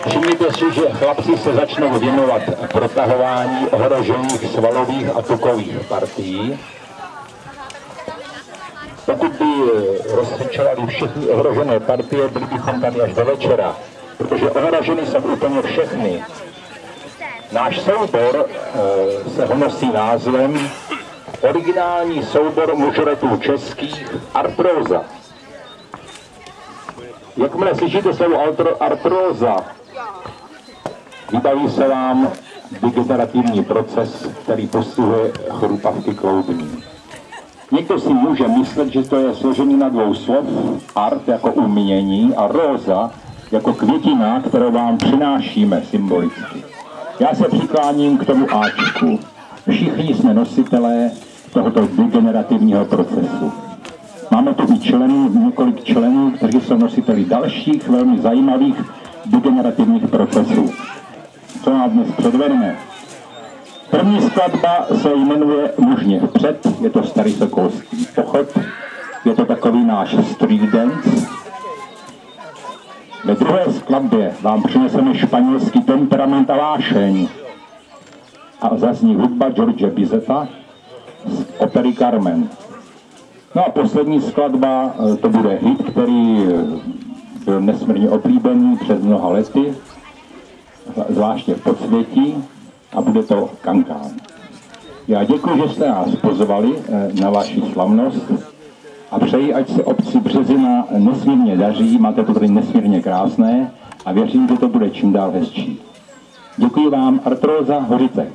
Všimněte si, že chlapci se začnou věnovat protahování ohrožených svalových a tukových partií. Pokud by rozcvičovali všechny ohrožené partie, byli bychom tady až do večera, protože ohroženy jsou úplně všechny. Náš soubor se honosí názvem Originální soubor mužoretů českých Artróza. Jakmile slyšíte slovo artróza, vybaví se vám degenerativní proces, který postihuje chrupavky kloubní. Někdo si může myslet, že to je složení na dvou slov, art jako umění a róza jako květina, kterou vám přinášíme symbolicky. Já se přikláním k tomu Ačku. Všichni jsme nositelé tohoto degenerativního procesu. Máme tu i několik členů, kteří jsou nositeli dalších velmi zajímavých degenerativních procesů. Co nám dnes předvedeme? První skladba se jmenuje Mužně vpřed, je to starý sokolský pochod, je to takový náš street dance. Ve druhé skladbě vám přineseme španělský temperament a vášeň a zazní hudba George Bizeta z opery Carmen. No a poslední skladba, to bude hit, který byl nesmírně oblíbený před mnoha lety, zvláště v podsvětí, a bude to Kankán. Já děkuji, že jste nás pozvali na vaši slavnost a přeji, ať se obci Březina nesmírně daří, máte to tady nesmírně krásné a věřím, že to bude čím dál hezčí. Děkuji vám, Artróza Hořice.